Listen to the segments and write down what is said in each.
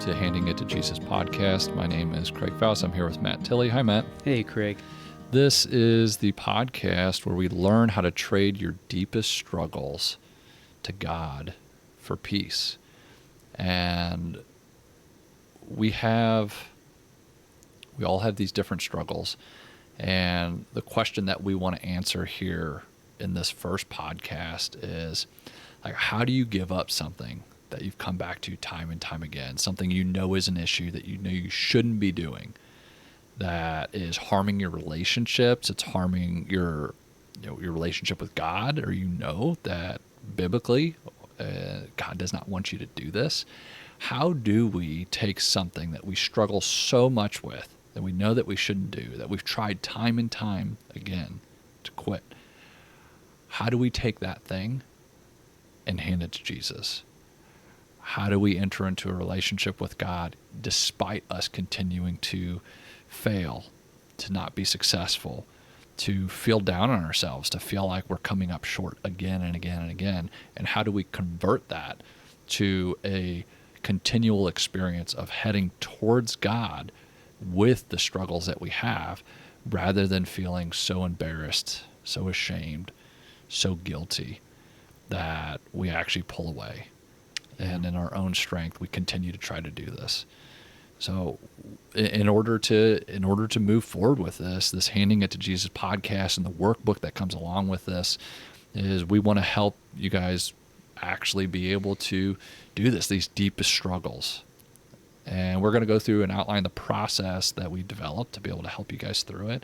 to Handing It to Jesus podcast. My name is Craig Faust. I'm here with Matt Tilley. Hi, Matt. Hey, Craig. This is the podcast where we learn how to trade your deepest struggles to God for peace. And we all have these different struggles. And the question that we want to answer here in this first podcast is, like, how do you give up something that you've come back to time and time again, something you know is an issue that you know you shouldn't be doing, that is harming your relationships, it's harming your relationship with God, or you know that biblically God does not want you to do this. How do we take something that we struggle so much with, that we know that we shouldn't do, that we've tried time and time again to quit? How do we take that thing and hand it to Jesus? How do we enter into a relationship with God despite us continuing to fail, to not be successful, to feel down on ourselves, to feel like we're coming up short again and again and again? And how do we convert that to a continual experience of heading towards God with the struggles that we have, rather than feeling so embarrassed, so ashamed, so guilty that we actually pull away? And in our own strength, we continue to try to do this. So in order to move forward with this Handing It to Jesus podcast and the workbook that comes along with this, is we want to help you guys actually be able to do these deepest struggles. And we're going to go through and outline the process that we developed to be able to help you guys through it.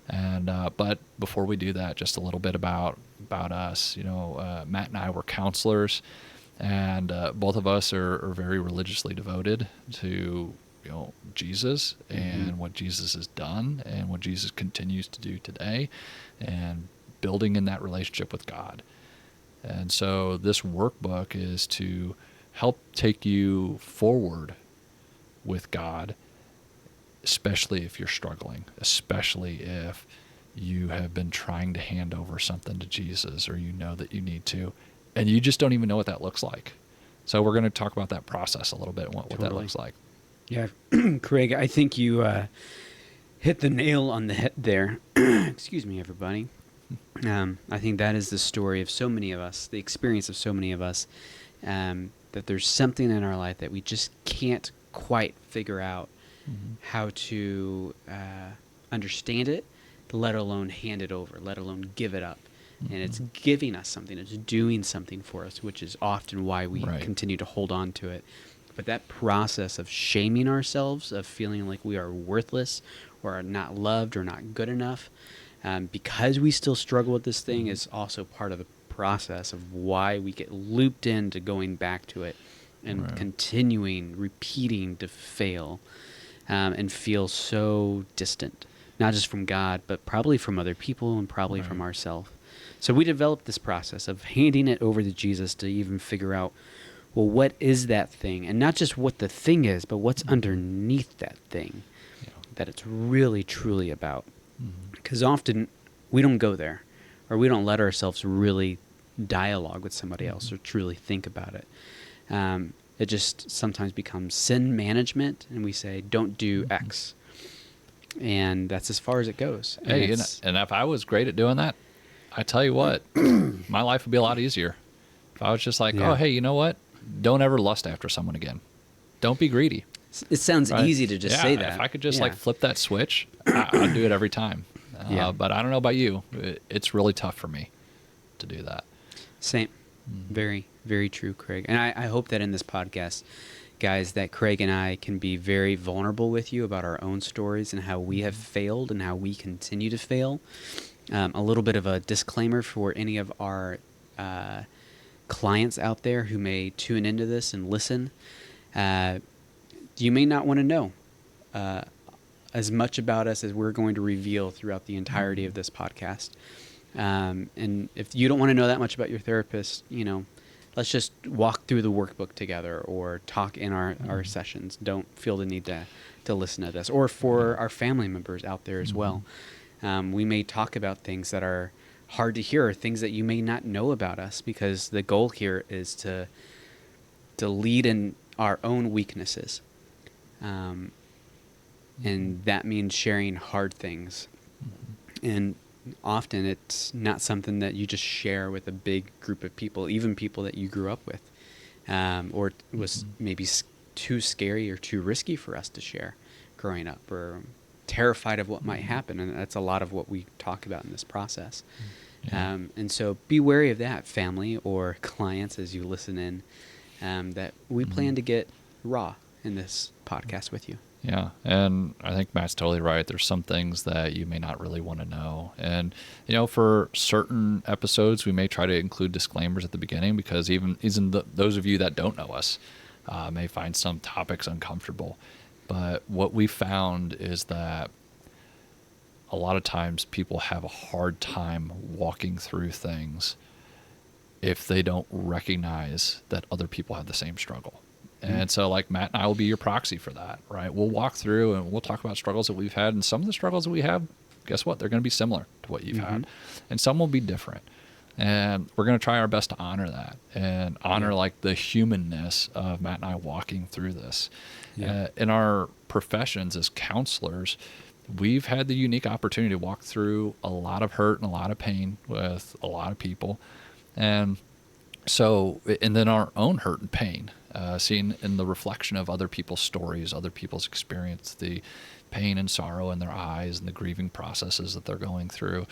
And but before we do that, just a little bit about us. Matt and I were counselors. And both of us are very religiously devoted to Jesus and what Jesus has done and what Jesus continues to do today, and building in that relationship with God. And so this workbook is to help take you forward with God, especially if you're struggling, especially if you have been trying to hand over something to Jesus, or you know that you need to, and you just don't even know what that looks like. So we're going to talk about that process a little bit, what that looks like. Yeah, Craig, I think you hit the nail on the head there. Excuse me, everybody. I think that is the story of so many of us, the experience of so many of us, that there's something in our life that we just can't quite figure out how to understand it, let alone hand it over, let alone give it up. And it's giving us something, it's doing something for us, which is often why we continue to hold on to it. But that process of shaming ourselves, of feeling like we are worthless or are not loved or not good enough, because we still struggle with this thing, is also part of the process of why we get looped into going back to it and continuing, repeating to fail, and feel so distant, not just from God, but probably from other people and probably from ourselves. So we developed this process of handing it over to Jesus to even figure out, well, what is that thing? And not just what the thing is, but what's underneath that thing that it's really, truly about. Because often we don't go there, or we don't let ourselves really dialogue with somebody else or truly think about it. It just sometimes becomes sin management, and we say, don't do X. And that's as far as it goes. Hey, and if I was great at doing that, I tell you what, my life would be a lot easier. If I was just like, oh, hey, you know what? Don't ever lust after someone again. Don't be greedy. It sounds easy to just say that. If I could just flip that switch, I'd do it every time. But I don't know about you. It's really tough for me to do that. Same. Very, very true, Craig. And I hope that in this podcast, guys, that Craig and I can be very vulnerable with you about our own stories and how we have failed and how we continue to fail. A little bit of a disclaimer for any of our clients out there who may tune into this and listen. You may not want to know as much about us as we're going to reveal throughout the entirety of this podcast. And if you don't want to know that much about your therapist, let's just walk through the workbook together or talk in our sessions. Don't feel the need to listen to this. Or for our family members out there as well. We may talk about things that are hard to hear, or things that you may not know about us, because the goal here is to lead in our own weaknesses And that means sharing hard things. And often it's not something that you just share with a big group of people, even people that you grew up with, or it was maybe too scary or too risky for us to share growing up, or terrified of what might happen. And that's a lot of what we talk about in this process. Yeah. And so be wary of that, family or clients, as you listen in, that we plan to get raw in this podcast with you. Yeah, and I think Matt's totally right. There's some things that you may not really want to know. And, for certain episodes, we may try to include disclaimers at the beginning because even those of you that don't know us may find some topics uncomfortable. But what we found is that a lot of times people have a hard time walking through things if they don't recognize that other people have the same struggle. And so like Matt and I will be your proxy for that, right? We'll walk through and we'll talk about struggles that we've had. And some of the struggles that we have, guess what? They're going to be similar to what you've had. And some will be different. And we're going to try our best to honor that and honor like the humanness of Matt and I walking through this. In our professions as counselors, we've had the unique opportunity to walk through a lot of hurt and a lot of pain with a lot of people. And then our own hurt and pain, seeing in the reflection of other people's stories, other people's experience, the pain and sorrow in their eyes and the grieving processes that they're going through.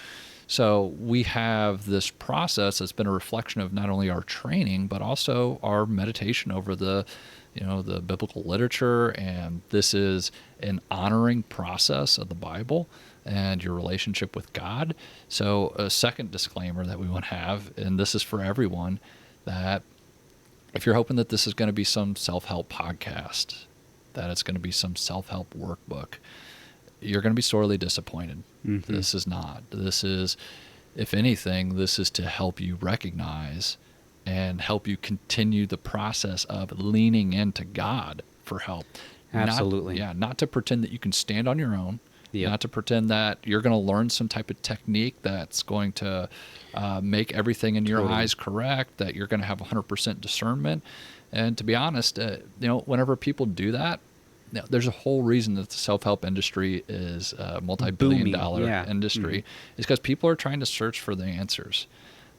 So we have this process that's been a reflection of not only our training, but also our meditation over the biblical literature. And this is an honoring process of the Bible and your relationship with God. So a second disclaimer that we want to have, and this is for everyone, that if you're hoping that this is going to be some self-help podcast, that it's going to be some self-help workbook, you're going to be sorely disappointed. This is not. This is, if anything, this is to help you recognize and help you continue the process of leaning into God for help. Absolutely. Not to pretend that you can stand on your own. Yep. Not to pretend that you're going to learn some type of technique that's going to make everything in your eyes correct, that you're going to have 100% discernment. And to be honest, whenever people do that, there's a whole reason that the self-help industry is a multi-billion-dollar industry. It's because people are trying to search for the answers.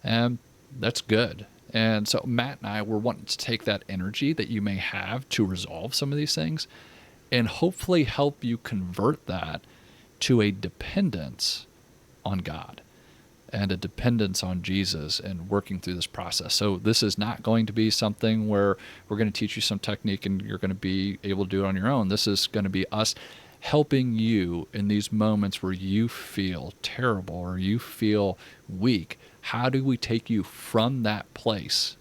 And that's good. And so Matt and I were wanting to take that energy that you may have to resolve some of these things and hopefully help you convert that to a dependence on God and a dependence on Jesus and working through this process. So this is not going to be something where we're going to teach you some technique and you're going to be able to do it on your own. This is going to be us helping you in these moments where you feel terrible or you feel weak. How do we take you from that place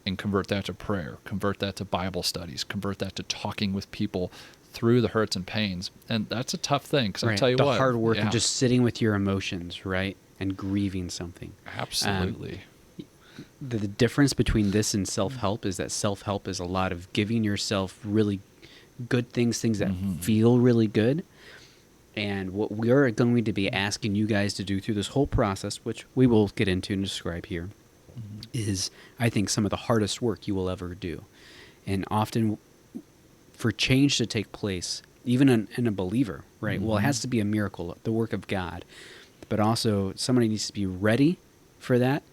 and convert that to prayer, convert that to Bible studies, convert that to talking with people through the hurts and pains? And that's a tough thing, because I'll tell you the what. The hard work of just sitting with your emotions, right? And grieving something. Absolutely. The difference between this and self-help is that self-help is a lot of giving yourself really good things that feel really good. And what we're going to be asking you guys to do through this whole process, which we will get into and describe here, is, I think, some of the hardest work you will ever do. And often, for change to take place, even in a believer, right? Well, it has to be a miracle, the work of God. But also, somebody needs to be ready for that,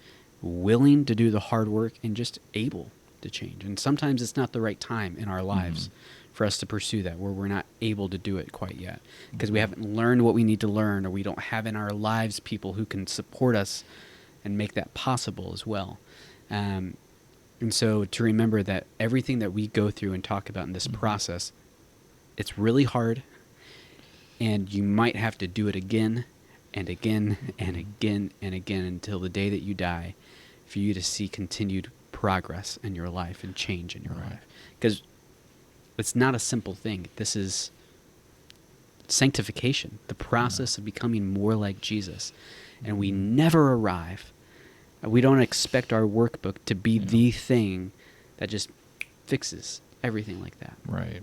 willing to do the hard work, and just able to change. And sometimes it's not the right time in our lives for us to pursue that, where we're not able to do it quite yet because we haven't learned what we need to learn, or we don't have in our lives people who can support us and make that possible as well. And so to remember that everything that we go through and talk about in this process, it's really hard, and you might have to do it again and again and again and again until the day that you die for you to see continued progress in your life and change in your life. Because it's not a simple thing. This is sanctification, the process of becoming more like Jesus. And we never arrive. We don't expect our workbook to be the thing that just fixes everything like that. Right.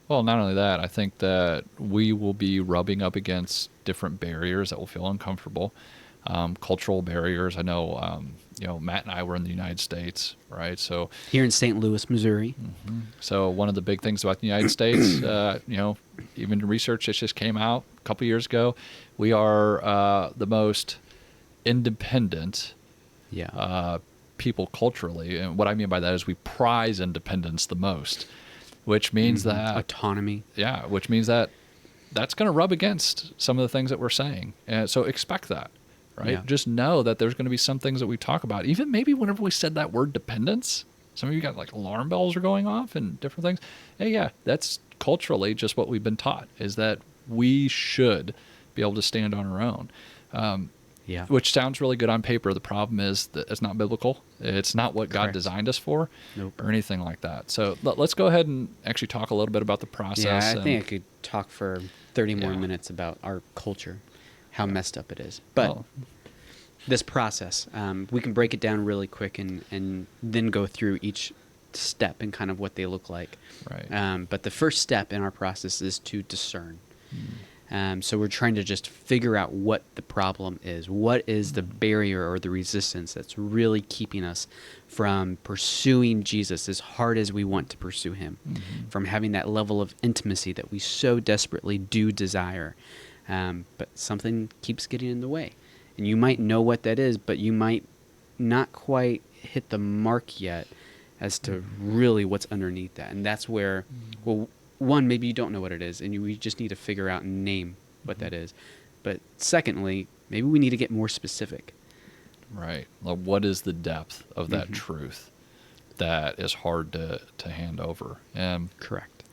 Well, not only that, I think that we will be rubbing up against different barriers that will feel uncomfortable. cultural barriers. I know, Matt and I were in the United States, right? So Here in St. Louis, Missouri. So one of the big things about the United States, even research that just came out a couple years ago, we are the most independent Yeah. people culturally. And what I mean by that is we prize independence the most, which means that, Autonomy. which means that that's going to rub against some of the things that we're saying. And so expect that, right? Yeah. Just know that there's going to be some things that we talk about. Even maybe whenever we said that word dependence, some of you got like alarm bells are going off and different things. Hey, yeah, that's culturally just what we've been taught, is that we should be able to stand on our own. Yeah. Which sounds really good on paper. The problem is that it's not biblical. It's not what God Correct. designed us for, Nope. or anything like that. So let's go ahead and actually talk a little bit about the process. Yeah, I and- think I could talk for 30 more Yeah. minutes about our culture, how messed up it is. But well, this process, we can break it down really quick and then go through each step and kind of what they look like. right. But the first step in our process is to discern. So we're trying to just figure out what the problem is. What is the barrier or the resistance that's really keeping us from pursuing Jesus as hard as we want to pursue him, from having that level of intimacy that we so desperately do desire. But something keeps getting in the way. And you might know what that is, but you might not quite hit the mark yet as to really what's underneath that. And that's where, well, one, maybe you don't know what it is, and we just need to figure out and name what that is. But secondly, maybe we need to get more specific. Right. Like, what is the depth of that truth that is hard to hand over? And, Correct.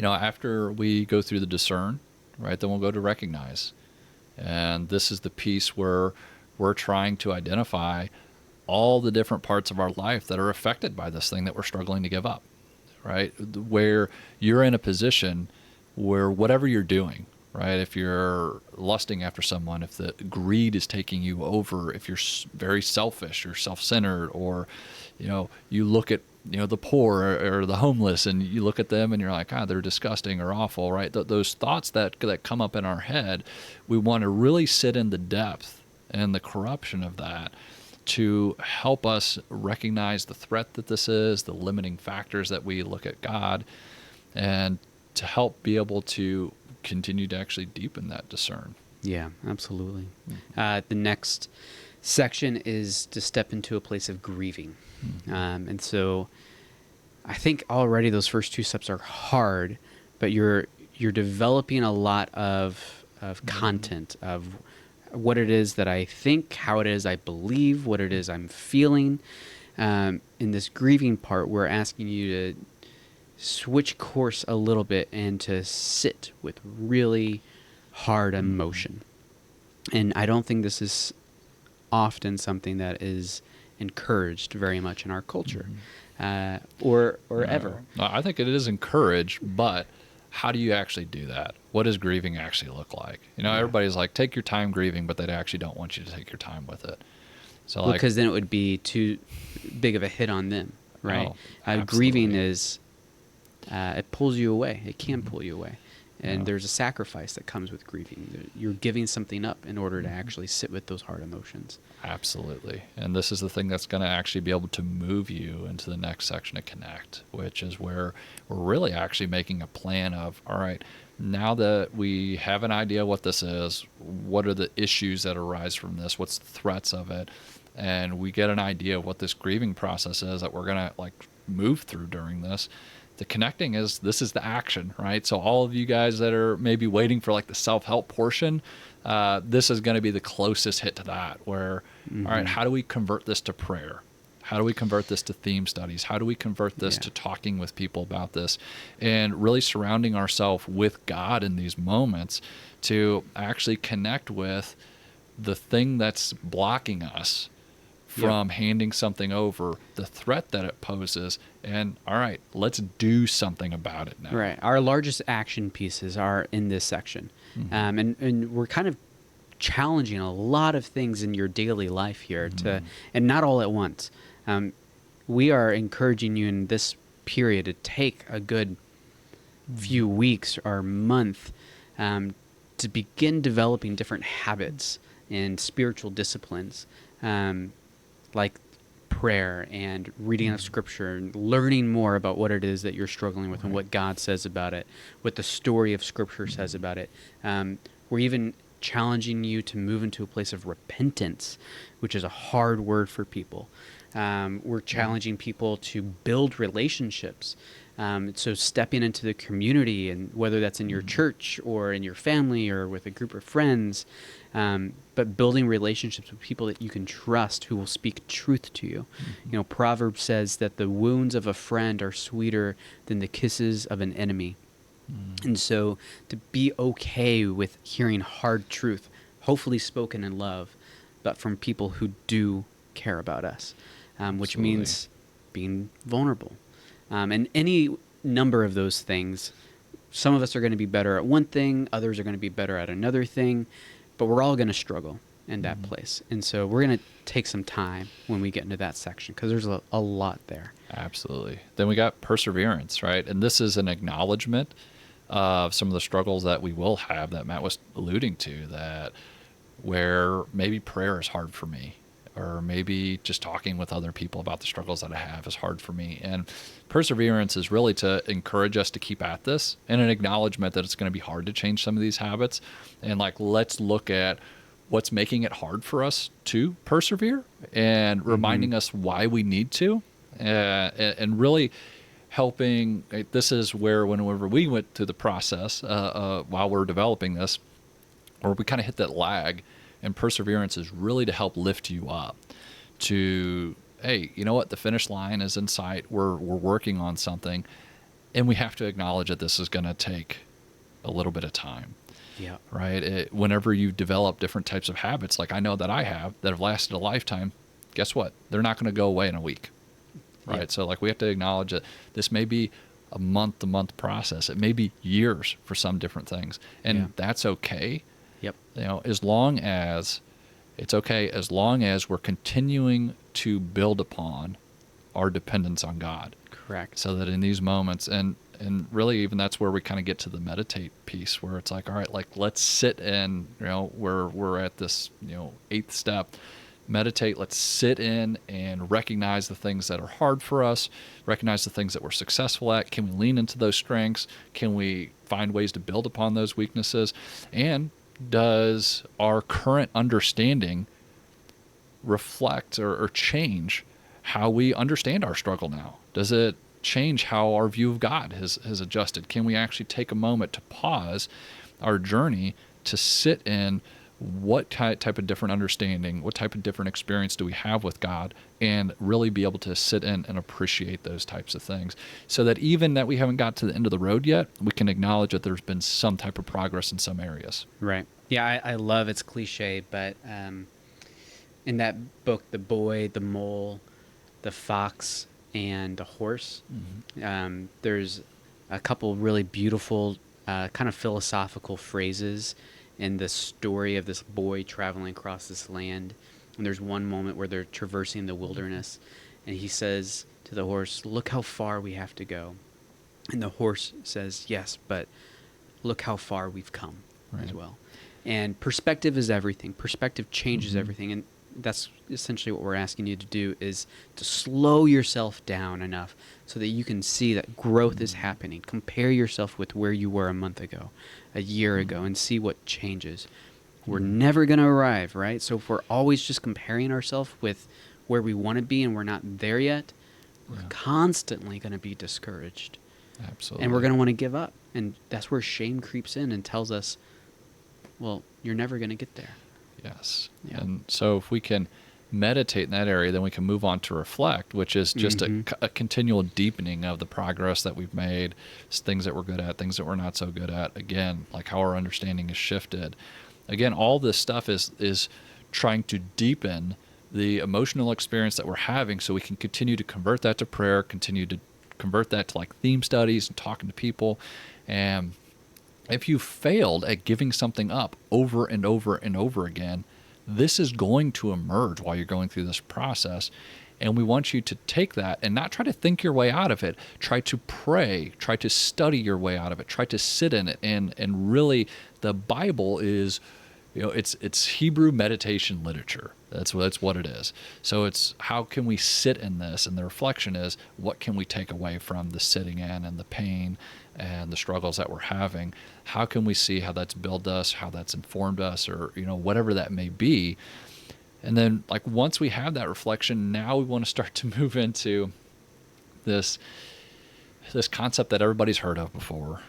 after we go through the discern, right, then we'll go to recognize. And this is the piece where we're trying to identify all the different parts of our life that are affected by this thing that we're struggling to give up, right? Where you're in a position where whatever you're doing, right? If you're lusting after someone, if the greed is taking you over, if you're very selfish or self-centered, or, you look at, the poor or the homeless, and you look at them and you're like, they're disgusting or awful, right? Those thoughts that come up in our head, we want to really sit in the depth and the corruption of that to help us recognize the threat that this is, the limiting factors that we look at God, and to help be able to continue to actually deepen that discern. Yeah, absolutely. The next section is to step into a place of grieving. And so I think already those first two steps are hard, but you're developing a lot of content of what it is that I think, how it is I believe, what it is I'm feeling. In this grieving part, we're asking you to switch course a little bit and to sit with really hard emotion. And I don't think this is often something that is encouraged very much in our culture, or ever. No, I think it is encouraged, but how do you actually do that? What does grieving actually look like? Everybody's like, take your time grieving, but they actually don't want you to take your time with it. So, because then it would be too big of a hit on them, right? Oh, grieving is, it pulls you away. It can pull you away. And there's a sacrifice that comes with grieving. You're giving something up in order to actually sit with those hard emotions. Absolutely. And this is the thing that's going to actually be able to move you into the next section of Connect, which is where we're really actually making a plan of, all right, now that we have an idea what this is, what are the issues that arise from this, what's the threats of it, and we get an idea of what this grieving process is that we're going to move through during this. The connecting is, this is the action, right? So all of you guys that are maybe waiting for the self-help portion, this is going to be the closest hit to that, where, all right, how do we convert this to prayer? How do we convert this to theme studies? How do we convert this to talking with people about this, and really surrounding ourselves with God in these moments to actually connect with the thing that's blocking us from handing something over, the threat that it poses, and all right, let's do something about it now. Right. Our largest action pieces are in this section. And we're kind of challenging a lot of things in your daily life here, and not all at once. We are encouraging you in this period to take a good few weeks or month to begin developing different habits in spiritual disciplines, like prayer and reading of scripture and learning more about what it is that you're struggling with and what God says about it, what the story of scripture says about it. We're even challenging you to move into a place of repentance, which is a hard word for people. We're challenging people to build relationships. So stepping into the community, and whether that's in your church or in your family or with a group of friends, but building relationships with people that you can trust who will speak truth to you. You know, Proverbs says that the wounds of a friend are sweeter than the kisses of an enemy. And so to be okay with hearing hard truth, hopefully spoken in love, but from people who do care about us, which means being vulnerable. And any number of those things, some of us are going to be better at one thing, others are going to be better at another thing, but we're all going to struggle in that place. And so we're going to take some time when we get into that section, because there's a lot there. Absolutely. Then we got perseverance, right? And this is an acknowledgement of some of the struggles that we will have that Matt was alluding to, that where maybe prayer is hard for me, or maybe just talking with other people about the struggles that I have is hard for me. And perseverance is really to encourage us to keep at this, and an acknowledgement that it's going to be hard to change some of these habits. And like, let's look at what's making it hard for us to persevere, and reminding us why we need to, and really helping. This is where whenever we went through the process while we're developing this, or we kind of hit that lag, and perseverance is really to help lift you up to, hey, you know what? The finish line is in sight. We're working on something, and we have to acknowledge that this is going to take a little bit of time. Yeah. Right. Whenever you develop different types of habits, like I know that I have, that have lasted a lifetime, guess what? They're not going to go away in a week. Right. Yep. So like, we have to acknowledge that this may be a month-to-month process. It may be years for some different things, and that's okay. Yep. You know, as long as it's okay, as long as we're continuing to build upon our dependence on God. Correct. So that in these moments, and really even that's where we kind of get to the meditate piece, where it's like, all right, like, let's sit in, you know, we're at this, you know, 8th step, meditate. Let's sit in and recognize the things that are hard for us, recognize the things that we're successful at. Can we lean into those strengths? Can we find ways to build upon those weaknesses? And does our current understanding reflect or change how we understand our struggle now? Does it change how our view of God has adjusted? Can we actually take a moment to pause our journey to sit in what type of different understanding, what type of different experience do we have with God, and really be able to sit in and appreciate those types of things, so that even that we haven't got to the end of the road yet, we can acknowledge that there's been some type of progress in some areas. Right. Yeah, I love it's cliche, but in that book, The Boy, the Mole, the Fox, and the Horse, there's a couple really beautiful kind of philosophical phrases in the story of this boy traveling across this land. And there's one moment where they're traversing the wilderness, and he says to the horse, "Look how far we have to go." And the horse says, "Yes, but look how far we've come," as well. And perspective is everything. Perspective changes everything. And that's essentially what we're asking you to do, is to slow yourself down enough so that you can see that growth is happening. Compare yourself with where you were a month ago, a year ago, and see what changes. We're never going to arrive, right? So if we're always just comparing ourselves with where we want to be and we're not there yet, we're constantly going to be discouraged. Absolutely. And we're going to want to give up. And that's where shame creeps in and tells us, well, you're never going to get there. Yes. Yeah. And so if we can meditate in that area, then we can move on to reflect, which is just a continual deepening of the progress that we've made, things that we're good at, things that we're not so good at. Again, like how our understanding is shifted. Again, all this stuff is trying to deepen the emotional experience that we're having, so we can continue to convert that to prayer, continue to convert that to like theme studies and talking to people. And if you failed at giving something up over and over and over again, this is going to emerge while you're going through this process. And we want you to take that and not try to think your way out of it. Try to pray, try to study your way out of it, try to sit in it. And really, the Bible is it's Hebrew meditation literature. That's what it is. So it's how can we sit in this, and the reflection is what can we take away from the sitting in and the pain and the struggles that we're having. How can we see how that's built us, how that's informed us, or whatever that may be. And then like once we have that reflection, now we want to start to move into this concept that everybody's heard of before.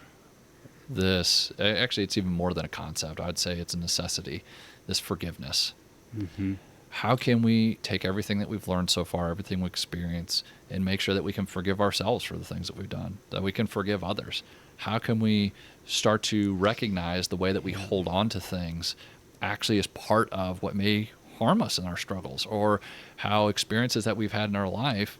Actually, it's even more than a concept. I'd say it's a necessity. This forgiveness. Mm-hmm. How can we take everything that we've learned so far, everything we experience, and make sure that we can forgive ourselves for the things that we've done, that we can forgive others? How can we start to recognize the way that we hold on to things actually is part of what may harm us in our struggles, or how experiences that we've had in our life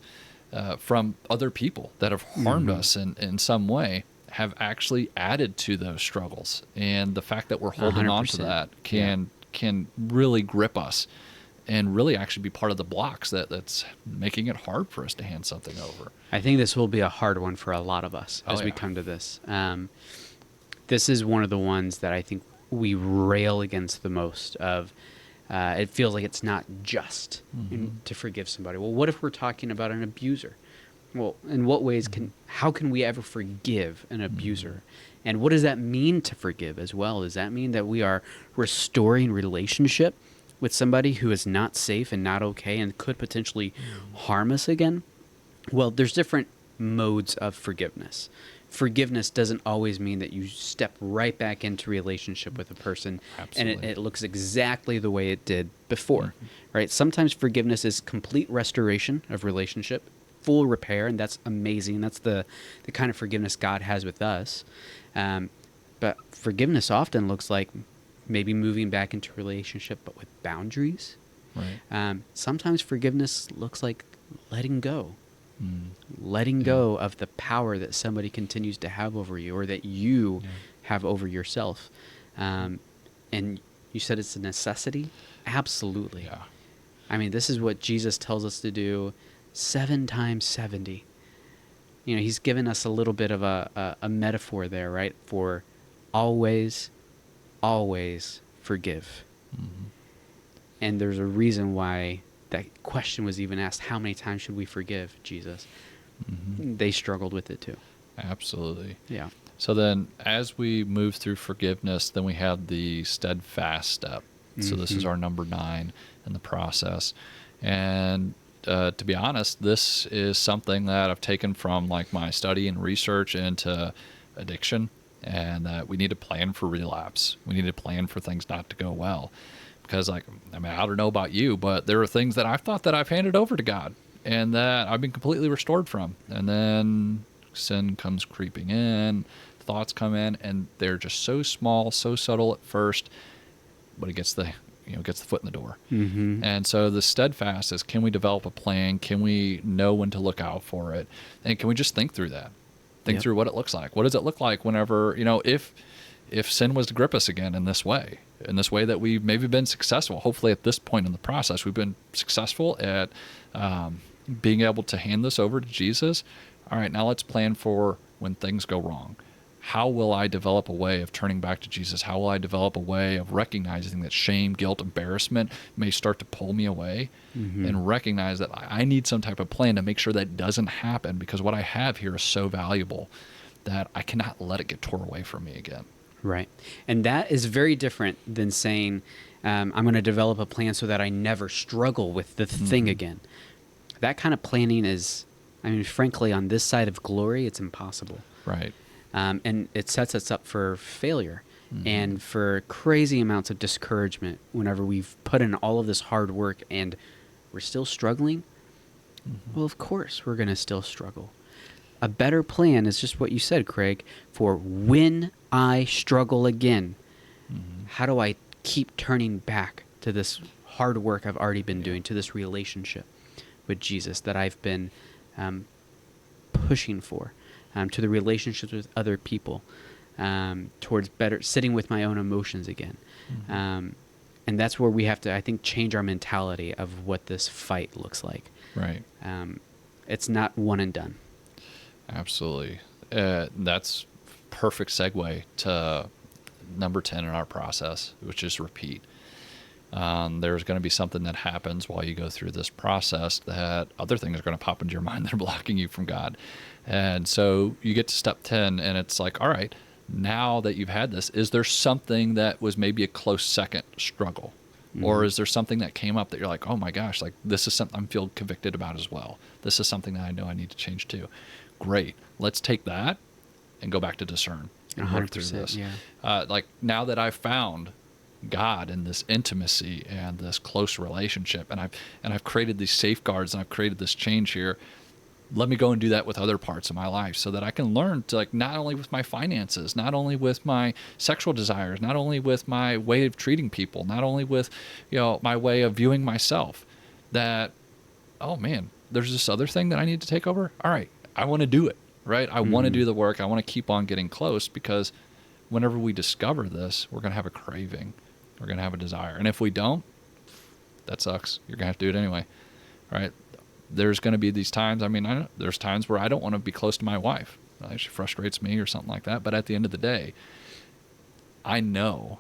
from other people that have harmed us in some way have actually added to those struggles. And the fact that we're holding 100%. on to that can really grip us and really actually be part of the blocks that's making it hard for us to hand something over. I think this will be a hard one for a lot of us as we come to this. This is one of the ones that I think we rail against the most of. It feels like it's not just to forgive somebody. Well, what if we're talking about an abuser? Well, in what ways how can we ever forgive an abuser? And what does that mean to forgive as well? Does that mean that we are restoring relationship with somebody who is not safe and not okay and could potentially harm us again? Well, there's different modes of forgiveness. Forgiveness doesn't always mean that you step right back into relationship with a person. Absolutely. And it looks exactly the way it did before, right? Sometimes forgiveness is complete restoration of relationship, full repair, and that's amazing. That's the kind of forgiveness God has with us. But forgiveness often looks like maybe moving back into relationship, but with boundaries. Right. Sometimes forgiveness looks like letting go. Letting go of the power that somebody continues to have over you, or that you have over yourself. And you said it's a necessity? Absolutely. Yeah. I mean, this is what Jesus tells us to do 7 times 70. He's given us a little bit of a metaphor there, right? For always, always forgive. And there's a reason why that question was even asked. How many times should we forgive, Jesus? They struggled with it too. Absolutely. Yeah. So then as we move through forgiveness, then we have the steadfast step. So this is our number 9 in the process. And to be honest, this is something that I've taken from like my study and research into addiction, and that we need to plan for relapse. We need to plan for things not to go well. Because I don't know about you, but there are things that I've thought that I've handed over to God and that I've been completely restored from. And then sin comes creeping in, thoughts come in, and they're just so small, so subtle at first, but it gets the foot in the door. And so the steadfast is, can we develop a plan? Can we know when to look out for it? And can we just think through that? Think through what it looks like. What does it look like whenever, if sin was to grip us again in this way that we've maybe been successful? Hopefully at this point in the process, we've been successful at being able to hand this over to Jesus. All right, now let's plan for when things go wrong. How will I develop a way of turning back to Jesus? How will I develop a way of recognizing that shame, guilt, embarrassment may start to pull me away, and recognize that I need some type of plan to make sure that doesn't happen, because what I have here is so valuable that I cannot let it get torn away from me again. Right. And that is very different than saying, I'm going to develop a plan so that I never struggle with the thing again. That kind of planning is, frankly, on this side of glory, it's impossible. Right. And it sets us up for failure and for crazy amounts of discouragement whenever we've put in all of this hard work and we're still struggling. Well, of course, we're going to still struggle. A better plan is just what you said, Craig, for when I struggle again. How do I keep turning back to this hard work I've already been doing, to this relationship with Jesus that I've been pushing for, to the relationships with other people, towards better sitting with my own emotions again. And that's where we have to, I think, change our mentality of what this fight looks like. Right. It's not one and done. Absolutely. That's perfect segue to number 10 in our process, which is repeat. There's going to be something that happens while you go through this process that other things are going to pop into your mind that are blocking you from God. And so you get to step 10 and it's like, all right, now that you've had this, is there something that was maybe a close second struggle? Mm-hmm. Or is there something that came up that you're like, oh my gosh, like this is something I'm feel convicted about as well. This is something that I know I need to change too. Great. Let's take that and go back to discern and work through this. Yeah. Like now that I've found God in this intimacy and this close relationship, and I've created these safeguards and I've created this change here. Let me go and do that with other parts of my life so that I can learn to, like, not only with my finances, not only with my sexual desires, not only with my way of treating people, not only with, my way of viewing myself, that, oh man, there's this other thing that I need to take over. All right, I want to do it, right? I want to do the work. I want to keep on getting close, because whenever we discover this, we're going to have a craving. We're going to have a desire. And if we don't, that sucks. You're going to have to do it anyway, right? There's going to be these times, there's times where I don't want to be close to my wife. She frustrates me or something like that. But at the end of the day, I know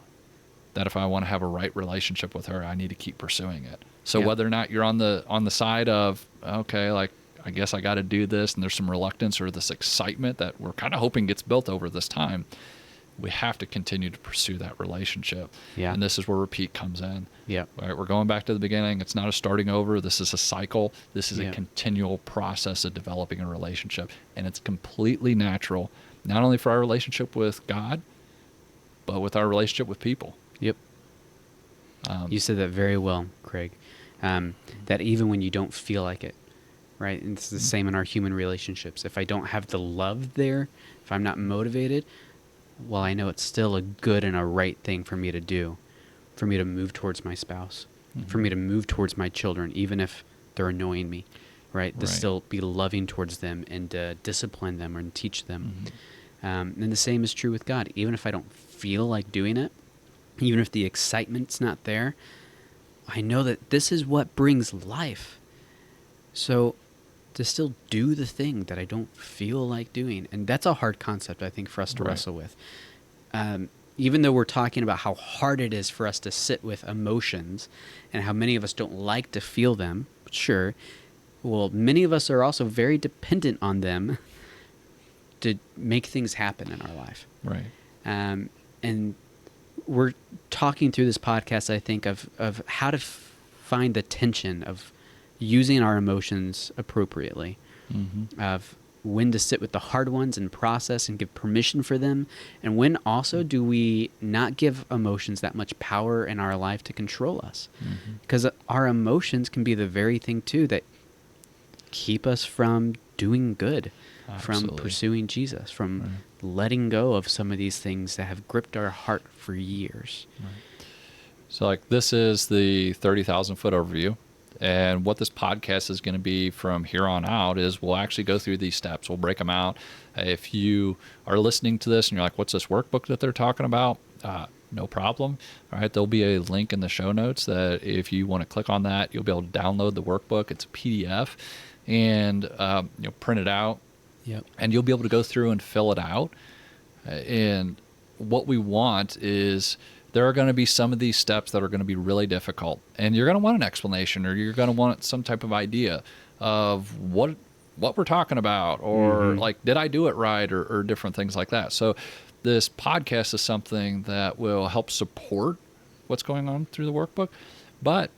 that if I want to have a right relationship with her, I need to keep pursuing it. So whether or not you're on the side of, okay, like, I guess I got to do this, and there's some reluctance or this excitement that we're kind of hoping gets built over this time, we have to continue to pursue that relationship. Yeah. And this is where repeat comes in. Yeah. Right? We're going back to the beginning. It's not a starting over. This is a cycle. This is a continual process of developing a relationship. And it's completely natural, not only for our relationship with God, but with our relationship with people. Yep. You said that very well, Craig. That even when you don't feel like it, right? And it's the same in our human relationships. If I don't have the love there, if I'm not motivated, well, I know it's still a good and a right thing for me to do, for me to move towards my spouse, for me to move towards my children, even if they're annoying me, right? To still be loving towards them and discipline them and teach them. And the same is true with God. Even if I don't feel like doing it, even if the excitement's not there, I know that this is what brings life. So to still do the thing that I don't feel like doing. And that's a hard concept, I think, for us to wrestle with. Even though we're talking about how hard it is for us to sit with emotions and how many of us don't like to feel them, sure. Well, many of us are also very dependent on them to make things happen in our life. Right. And we're talking through this podcast, I think, of how to find the tension of using our emotions appropriately, of when to sit with the hard ones and process and give permission for them, and when also do we not give emotions that much power in our life to control us, because our emotions can be the very thing too that keep us from doing good. Absolutely. From pursuing Jesus, from letting go of some of these things that have gripped our heart for years. So, like, this is the 30,000 foot overview. And what this podcast is going to be from here on out is we'll actually go through these steps. We'll break them out. If you are listening to this and you're like, what's this workbook that they're talking about? No problem. All right. There'll be a link in the show notes that if you want to click on that, you'll be able to download the workbook. It's a PDF and print it out. Yep. And you'll be able to go through and fill it out. And what we want is there are going to be some of these steps that are going to be really difficult. And you're going to want an explanation, or you're going to want some type of idea of what we're talking about, or like, did I do it right, or different things like that. So this podcast is something that will help support what's going on through the workbook. But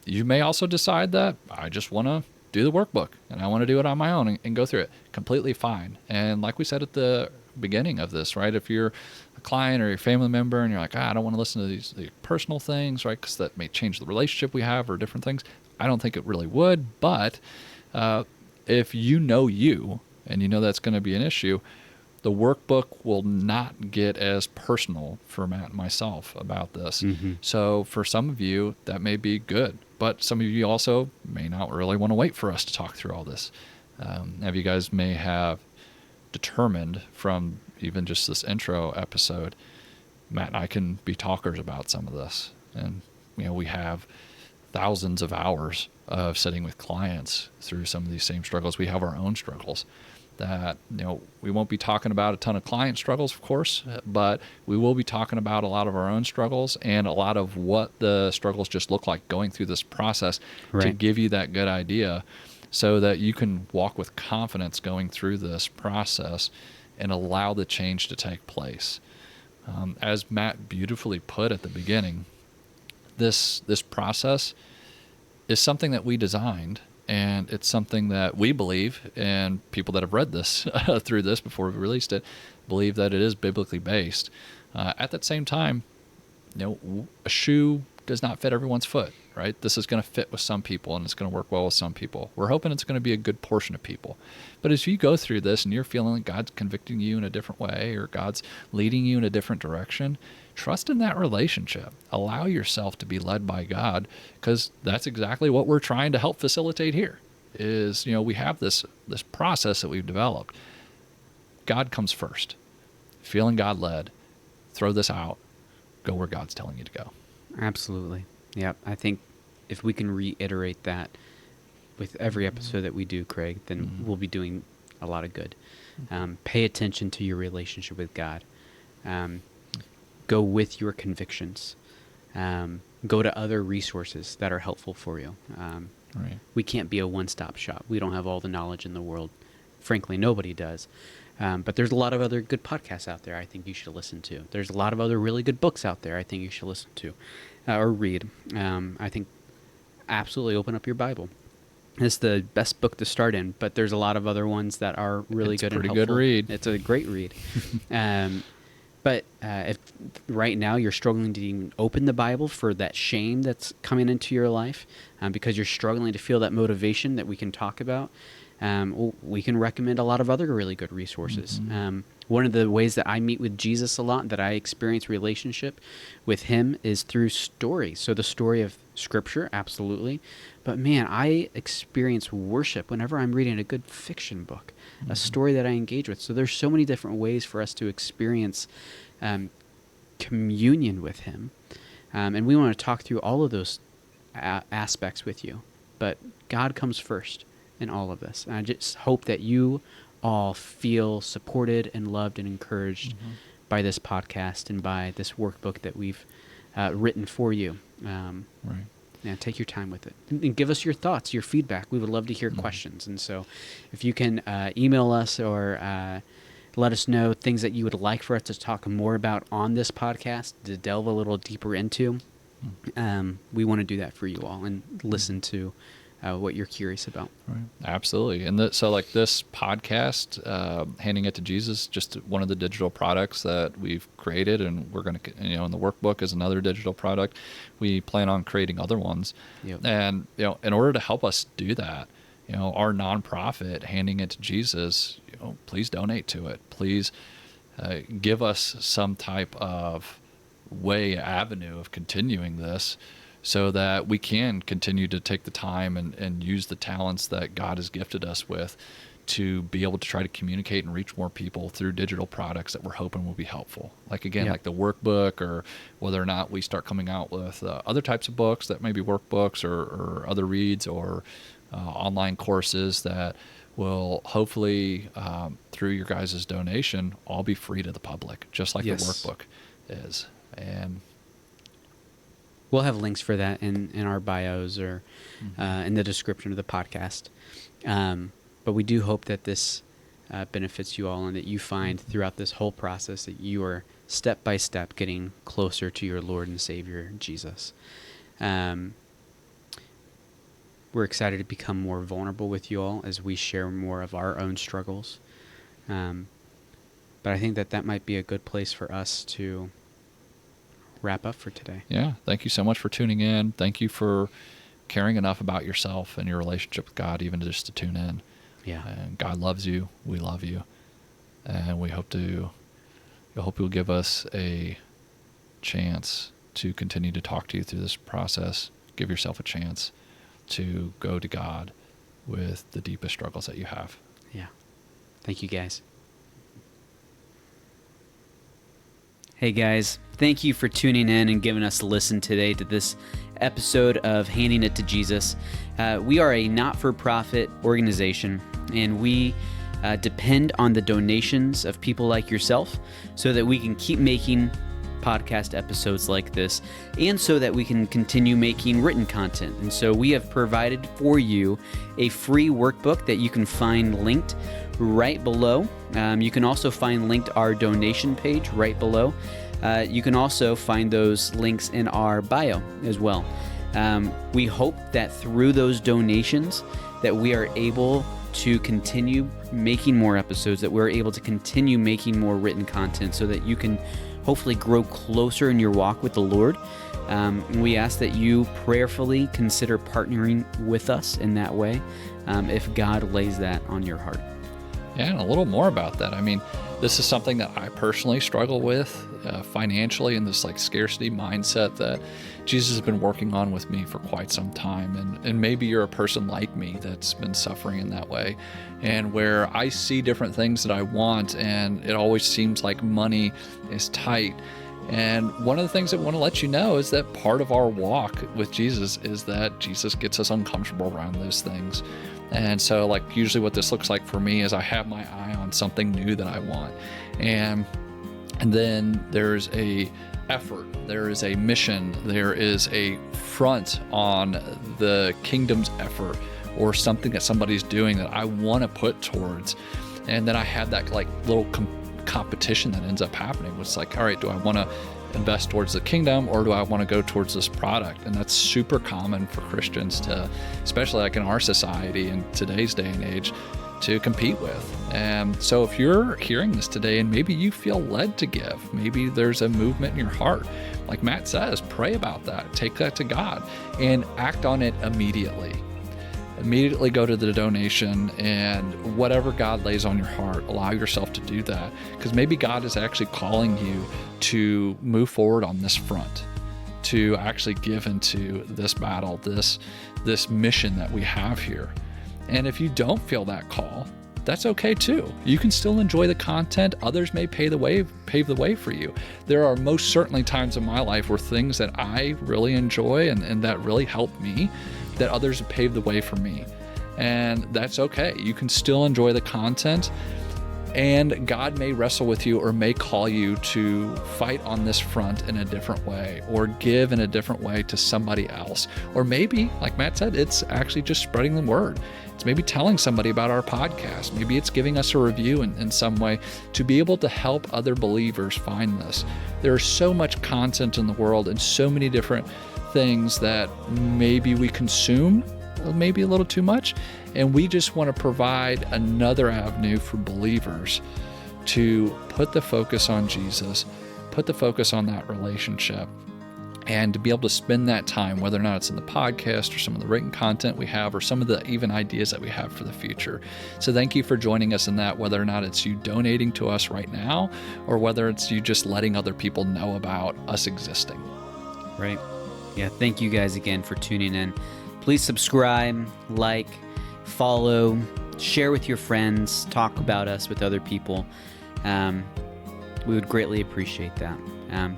you may also decide that I just want to do the workbook and I want to do it on my own and go through it. Completely fine. And like we said at the beginning of this, right, if you're a client or your family member and you're like, I don't want to listen to these personal things, right, because that may change the relationship we have or different things, I don't think it really would. But if you and you know that's going to be an issue, the workbook will not get as personal for Matt and myself about this. So for some of you, that may be good. But some of you also may not really want to wait for us to talk through all this. You guys may have determined from even just this intro episode, Matt and I can be talkers about some of this. And, we have thousands of hours of sitting with clients through some of these same struggles. We have our own struggles that, we won't be talking about a ton of client struggles, of course, but we will be talking about a lot of our own struggles and a lot of what the struggles just look like going through this process to give you that good idea so that you can walk with confidence going through this process and allow the change to take place. As Matt beautifully put at the beginning, this process is something that we designed, and it's something that we believe, and people that have read this through this before we released it believe that it is biblically based. At that same time, a shoe does not fit everyone's foot, right? This is going to fit with some people, and it's going to work well with some people. We're hoping it's going to be a good portion of people. But as you go through this and you're feeling like God's convicting you in a different way or God's leading you in a different direction, trust in that relationship. Allow yourself to be led by God, because that's exactly what we're trying to help facilitate here is, we have this process that we've developed. God comes first. Feeling God led, throw this out, go where God's telling you to go. Absolutely. Yeah, I think if we can reiterate that with every episode that we do, Craig, then we'll be doing a lot of good. Pay attention to your relationship with God. Go with your convictions. Go to other resources that are helpful for you. Right. We can't be a one-stop shop. We don't have all the knowledge in the world. Frankly, nobody does. But there's a lot of other good podcasts out there I think you should listen to. There's a lot of other really good books out there I think you should listen to or read. I think absolutely open up your Bible. It's the best book to start in, but there's a lot of other ones that are really good and helpful. It's a pretty good read. It's a great read. But if right now you're struggling to even open the Bible for that shame that's coming into your life because you're struggling to feel that motivation that we can talk about, we can recommend a lot of other really good resources. One of the ways that I meet with Jesus a lot, that I experience relationship with him, is through stories. So the story of Scripture, absolutely. But man, I experience worship whenever I'm reading a good fiction book, a story that I engage with. So there's so many different ways for us to experience communion with him. And we want to talk through all of those aspects with you. But God comes first in all of this. And I just hope that you all feel supported and loved and encouraged by this podcast and by this workbook that we've written for you. Right. Yeah, take your time with it. And give us your thoughts, your feedback. We would love to hear questions. And so if you can email us or let us know things that you would like for us to talk more about on this podcast, to delve a little deeper into, we want to do that for you all and listen to what you're curious about. Right. Absolutely. And so like this podcast, Handing It to Jesus, just one of the digital products that we've created, and we're going to, and the workbook is another digital product. We plan on creating other ones. Yep. And, in order to help us do that, our nonprofit, Handing It to Jesus, please donate to it. Please give us some type of avenue of continuing this, so that we can continue to take the time and use the talents that God has gifted us with to be able to try to communicate and reach more people through digital products that we're hoping will be helpful. Like, again, like the workbook, or whether or not we start coming out with other types of books that may be workbooks or other reads or online courses that will hopefully, through your guys' donation, all be free to the public, just like the workbook is. And we'll have links for that in our bios or in the description of the podcast. But we do hope that this benefits you all, and that you find throughout this whole process that you are step by step getting closer to your Lord and Savior, Jesus. We're excited to become more vulnerable with you all as we share more of our own struggles. But I think that might be a good place for us to wrap up for today. Yeah. Thank you so much for tuning in. Thank you for caring enough about yourself and your relationship with God, even just to tune in. Yeah. And God loves you. We love you. And we hope you'll give us a chance to continue to talk to you through this process. Give yourself a chance to go to God with the deepest struggles that you have. Yeah. Thank you, guys. Hey guys, thank you for tuning in and giving us a listen today to this episode of Handing It to Jesus. We are a not-for-profit organization, and we depend on the donations of people like yourself so that we can keep making podcast episodes like this, and so that we can continue making written content. And so we have provided for you a free workbook that you can find linked right below. You can also find linked our donation page right below. You can also find those links in our bio as well. We hope that through those donations that we are able to continue making more episodes, that we're able to continue making more written content so that you can hopefully grow closer in your walk with the Lord. We ask that you prayerfully consider partnering with us in that way, if God lays that on your heart. Yeah, and a little more about that. I mean, this is something that I personally struggle with financially, and this like scarcity mindset that Jesus has been working on with me for quite some time. And maybe you're a person like me that's been suffering in that way, and where I see different things that I want, and it always seems like money is tight. And one of the things I want to let you know is that part of our walk with Jesus is that Jesus gets us uncomfortable around those things. And so like usually what this looks like for me is I have my eye on something new that I want. And then there's a effort, there is a mission, there is a front on the kingdom's effort or something that somebody's doing that I want to put towards. And then I have that like little competition that ends up happening. It's like, all right, do I want to invest towards the kingdom or do I want to go towards this product? And that's super common for Christians to, especially like in our society in today's day and age, to compete with. And so if you're hearing this today and maybe you feel led to give, maybe there's a movement in your heart, like Matt says, pray about that, take that to God and act on it immediately. Immediately go to the donation, and whatever God lays on your heart, allow yourself to do that, because maybe God is actually calling you to move forward on this front, to actually give into this battle, this mission that we have here. And if you don't feel that call, that's okay too. You can still enjoy the content. Others may pave the way for you. There are most certainly times in my life where things that I really enjoy and that really help me, that others have paved the way for me. And that's okay. You can still enjoy the content, and God may wrestle with you or may call you to fight on this front in a different way or give in a different way to somebody else. Or maybe, like Matt said, it's actually just spreading the word. It's maybe telling somebody about our podcast. Maybe it's giving us a review in some way to be able to help other believers find this. There's so much content in the world and so many different things that maybe we consume maybe a little too much, and we just want to provide another avenue for believers to put the focus on Jesus, put the focus on that relationship, and to be able to spend that time, whether or not it's in the podcast or some of the written content we have or some of the even ideas that we have for the future. So thank you for joining us in that, whether or not it's you donating to us right now or whether it's you just letting other people know about us existing. Right. Yeah, thank you guys again for tuning in. Please subscribe, like, follow, share with your friends, talk about us with other people. We would greatly appreciate that.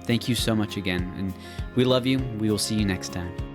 Thank you so much again, and we love you. We will see you next time.